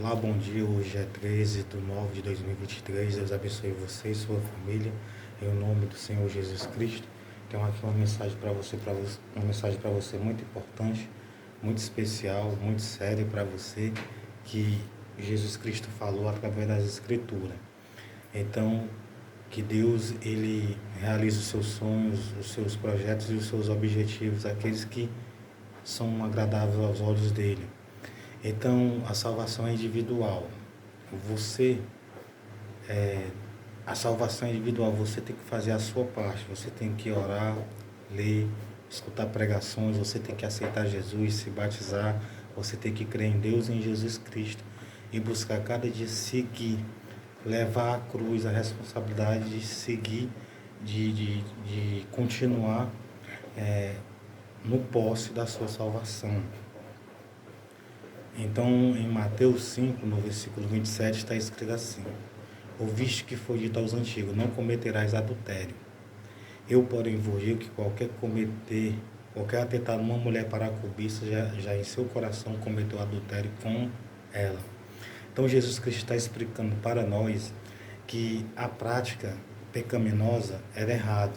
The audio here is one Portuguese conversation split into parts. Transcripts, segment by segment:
Olá, bom dia. Hoje é 13/9/2023. Deus abençoe você e sua família. Em nome do Senhor Jesus Cristo. Tenho aqui uma mensagem para você, uma mensagem para você muito importante, muito especial, muito séria para você, que Jesus Cristo falou através das Escrituras. Então, que Deus ele realize os seus sonhos, os seus projetos e os seus objetivos, aqueles que são agradáveis aos olhos dele. Então, a salvação é individual. Você, a salvação é individual, você tem que fazer a sua parte. Você tem que orar, ler, escutar pregações, você tem que aceitar Jesus, se batizar, você tem que crer em Deus e em Jesus Cristo e buscar cada dia seguir, levar à cruz a responsabilidade de seguir, de continuar no posse da sua salvação. Então, em Mateus 5, no versículo 27, está escrito assim: ouviste que foi dito aos antigos, não cometerás adultério. Eu, porém, vos digo que qualquer atentar numa mulher para a cobiça, já em seu coração cometeu adultério com ela. Então, Jesus Cristo está explicando para nós que a prática pecaminosa era errada,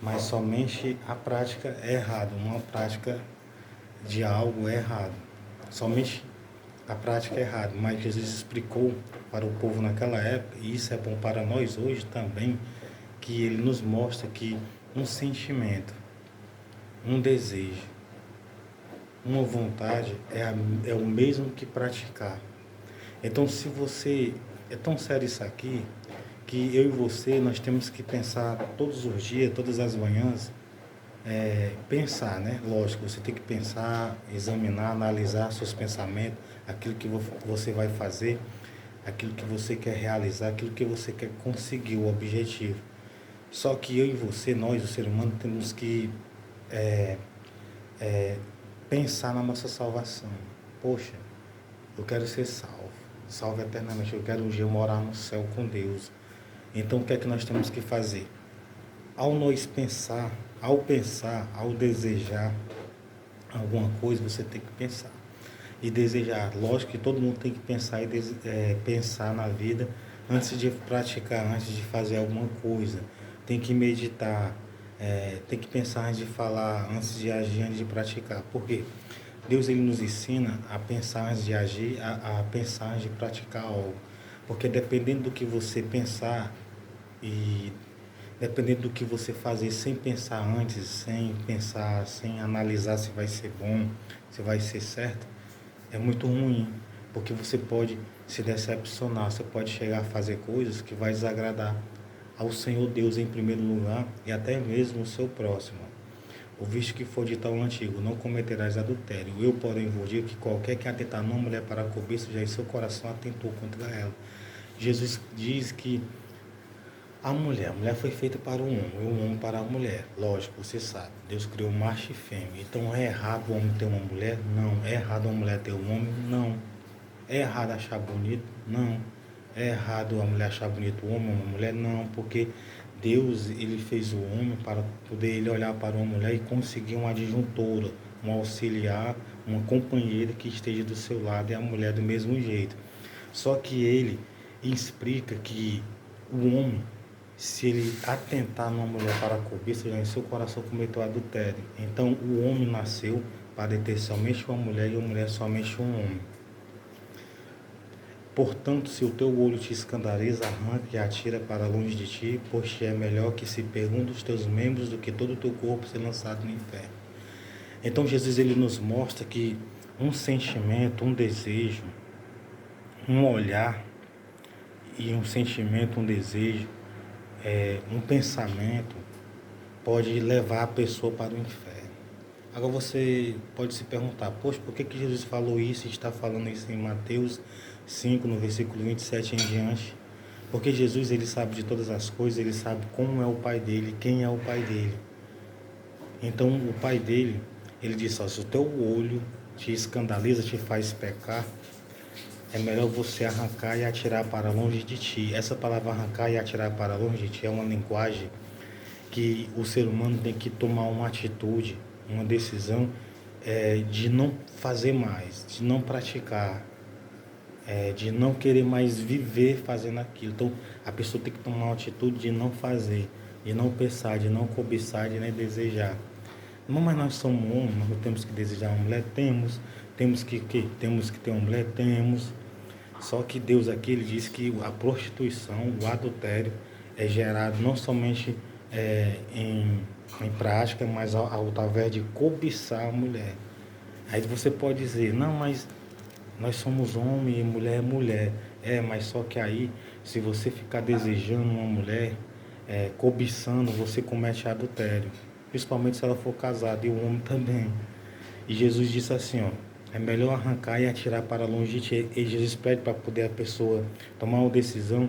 mas somente a prática é errada, uma prática de algo é errado. Somente a prática é errada, mas Jesus explicou para o povo naquela época, e isso é bom para nós hoje também, que ele nos mostra que um sentimento, um desejo, uma vontade é o mesmo que praticar. Então, se você... É tão sério isso aqui, que eu e você, nós temos que pensar todos os dias, todas as manhãs, pensar, né? Lógico, você tem que pensar, examinar, analisar seus pensamentos, aquilo que você vai fazer, aquilo que você quer realizar, aquilo que você quer conseguir, o objetivo. Só que eu e você, nós, o ser humano, temos que pensar na nossa salvação. Poxa, eu quero ser salvo eternamente, eu quero um dia morar no céu com Deus. Então, o que é que nós temos que fazer? Ao pensar, ao desejar alguma coisa, você tem que pensar e desejar. Lógico que todo mundo tem que pensar pensar na vida antes de praticar, antes de fazer alguma coisa. Tem que meditar, tem que pensar antes de falar, antes de agir, antes de praticar. Por quê? Deus ele nos ensina a pensar antes de agir, a pensar antes de praticar algo. Porque dependendo do que você pensar e dependendo do que você fazer sem pensar antes, sem analisar se vai ser bom, se vai ser certo, é muito ruim, porque você pode se decepcionar, você pode chegar a fazer coisas que vai desagradar ao Senhor Deus em primeiro lugar e até mesmo o seu próximo. Ouviste que foi dito ao antigo, não cometerás adultério. Eu, porém, vos digo que qualquer que atentar numa mulher para a cobiça, já em seu coração atentou contra ela. Jesus diz que a mulher foi feita para o homem para a mulher. Lógico, você sabe, Deus criou macho e fêmea. Então é errado o homem ter uma mulher? Não. É errado a mulher ter um homem? Não. É errado achar bonito? Não. É errado a mulher achar bonito o homem ou uma mulher? Não, porque Deus ele fez o homem para poder ele olhar para uma mulher e conseguir uma adjuntora, um auxiliar, uma companheira que esteja do seu lado, e a mulher do mesmo jeito. Só que ele explica que o homem, se ele atentar numa mulher para a cobiça, já em seu coração cometeu adultério. Então o homem nasceu para ter somente uma mulher e a mulher somente um homem. Portanto, se o teu olho te escandaliza, arranca e atira para longe de ti, pois te é melhor que se perca um dos teus membros do que todo o teu corpo ser lançado no inferno. Então Jesus ele nos mostra que um sentimento, um desejo, um olhar e um sentimento, um desejo, um pensamento pode levar a pessoa para o inferno. Agora você pode se perguntar, poxa, por que Jesus falou isso e está falando isso em Mateus 5, no versículo 27 em diante? Porque Jesus ele sabe de todas as coisas, ele sabe como é o Pai dele, quem é o Pai dele. Então o Pai dele, ele disse, se o teu olho te escandaliza, te faz pecar, é melhor você arrancar e atirar para longe de ti. Essa palavra arrancar e atirar para longe de ti é uma linguagem que o ser humano tem que tomar uma atitude, uma decisão de não fazer mais, de não praticar de não querer mais viver fazendo aquilo. Então, a pessoa tem que tomar uma atitude de não fazer, de não pensar, de não cobiçar, de nem desejar. Não, mas nós somos homens, nós não temos que desejar uma mulher? Temos que ter uma mulher? Temos. Só que Deus aqui, ele diz que a prostituição, o adultério, é gerado não somente em prática, mas através de cobiçar a mulher. Aí você pode dizer, não, mas nós somos homem e mulher é mulher. Mas só que aí, se você ficar desejando uma mulher, cobiçando, você comete adultério. Principalmente se ela for casada, e o homem também. E Jesus disse assim, ó, é melhor arrancar e atirar para longe de ti. E Jesus pede para poder a pessoa tomar uma decisão,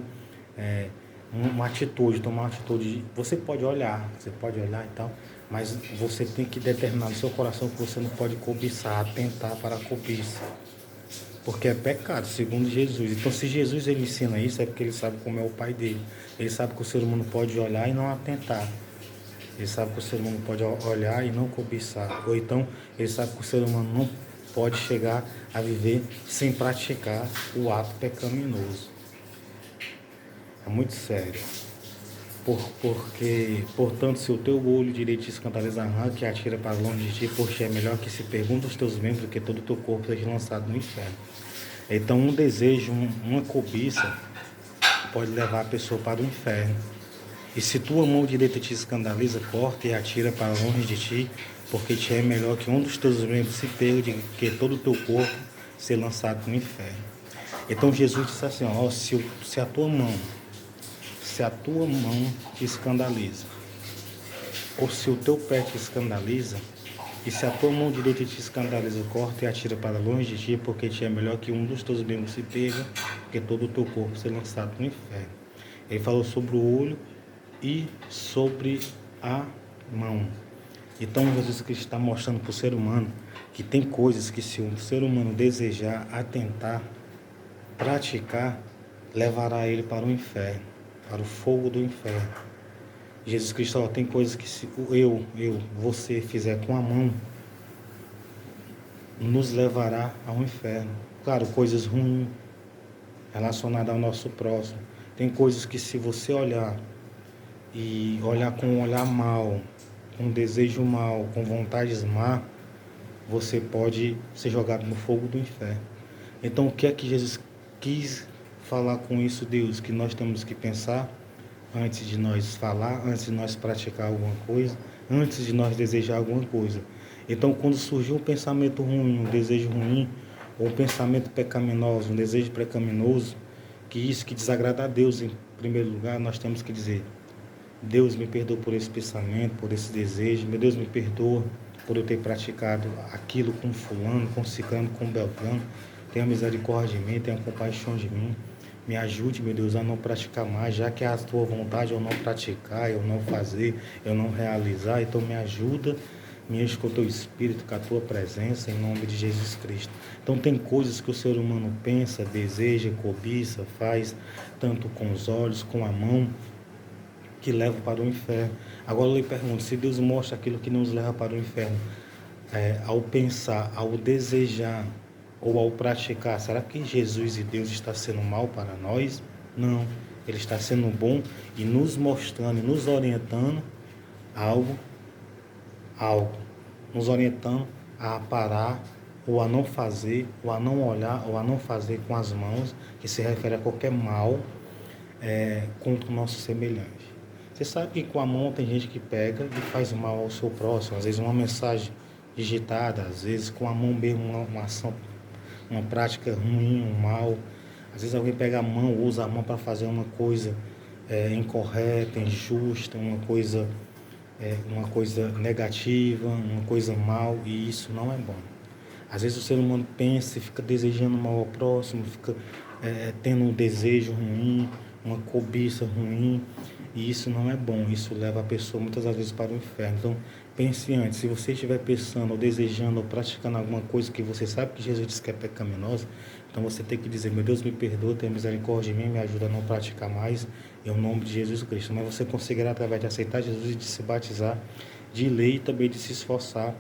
tomar uma atitude. Você pode olhar e tal, mas você tem que determinar no seu coração que você não pode cobiçar, atentar para a cobiça. Porque é pecado, segundo Jesus. Então, se Jesus ele ensina isso, é porque ele sabe como é o Pai dele. Ele sabe que o ser humano pode olhar e não atentar. Ele sabe que o ser humano pode olhar e não cobiçar. Ou então, ele sabe que o ser humano não pode chegar a viver sem praticar o ato pecaminoso. É muito sério. Porque, portanto, se o teu olho direito te escandaliza, arranca e atira para longe de ti, porque é melhor que se pergunta os teus membros que todo o teu corpo seja lançado no inferno. Então, um desejo, uma cobiça, pode levar a pessoa para o inferno. E se tua mão direita te escandaliza, corta e atira para longe de ti, porque te é melhor que um dos teus membros se perca, que todo o teu corpo ser lançado no inferno. Então Jesus disse assim, ó, se a tua mão te escandaliza, ou se o teu pé te escandaliza, e se a tua mão direita te escandaliza, corta e atira para longe de ti, porque te é melhor que um dos teus membros se perca, que todo o teu corpo ser lançado no inferno. Ele falou sobre o olho e sobre a mão. Então Jesus Cristo está mostrando para o ser humano que tem coisas que se o ser humano desejar, atentar, praticar, levará ele para o inferno, para o fogo do inferno. Jesus Cristo, ó, tem coisas que se você fizer com a mão, nos levará ao inferno. Claro, coisas ruins relacionadas ao nosso próximo. Tem coisas que se você olhar e olhar com um olhar mal, com desejo mal, com vontades má, você pode ser jogado no fogo do inferno. Então, o que é que Jesus quis falar com isso, Deus? Que nós temos que pensar antes de nós falar, antes de nós praticar alguma coisa, antes de nós desejar alguma coisa. Então, quando surgiu um pensamento ruim, um desejo ruim, ou um pensamento pecaminoso, um desejo pecaminoso, que isso que desagrada a Deus em primeiro lugar, nós temos que dizer: Deus, me perdoa por esse pensamento, por esse desejo. Meu Deus, me perdoa por eu ter praticado aquilo com fulano, com ciclano, com beltrano. Tenha misericórdia de mim, tenha compaixão de mim. Me ajude, meu Deus, a não praticar mais, já que é a tua vontade eu não praticar, eu não fazer, eu não realizar. Então me ajuda, me enche com o teu Espírito, com a tua presença, em nome de Jesus Cristo. Então tem coisas que o ser humano pensa, deseja, cobiça, faz, tanto com os olhos, com a mão, que leva para o inferno. Agora eu lhe pergunto, se Deus mostra aquilo que nos leva para o inferno, ao pensar, ao desejar ou ao praticar, será que Jesus e Deus está sendo mal para nós? Não, Ele está sendo bom e nos mostrando, nos orientando algo, nos orientando a parar, ou a não fazer, ou a não olhar, ou a não fazer com as mãos, que se refere a qualquer mal contra o nosso semelhante. Você sabe que com a mão tem gente que pega e faz mal ao seu próximo, às vezes uma mensagem digitada, às vezes com a mão mesmo uma ação, uma prática ruim, um mal. Às vezes alguém pega a mão, usa a mão para fazer uma coisa incorreta, injusta, uma coisa negativa, uma coisa mal, e isso não é bom. Às vezes o ser humano pensa e fica desejando mal ao próximo, fica tendo um desejo ruim, uma cobiça ruim, e isso não é bom. Isso leva a pessoa muitas das vezes para o inferno. Então pense antes, se você estiver pensando ou desejando ou praticando alguma coisa que você sabe que Jesus disse que é pecaminosa, então você tem que dizer: meu Deus, me perdoa, tenha misericórdia de mim, me ajuda a não praticar mais, em nome de Jesus Cristo. Mas você conseguirá, através de aceitar Jesus e de se batizar, de ler e também de se esforçar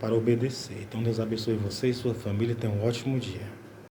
para obedecer. Então Deus abençoe você e sua família. Tenha um ótimo dia.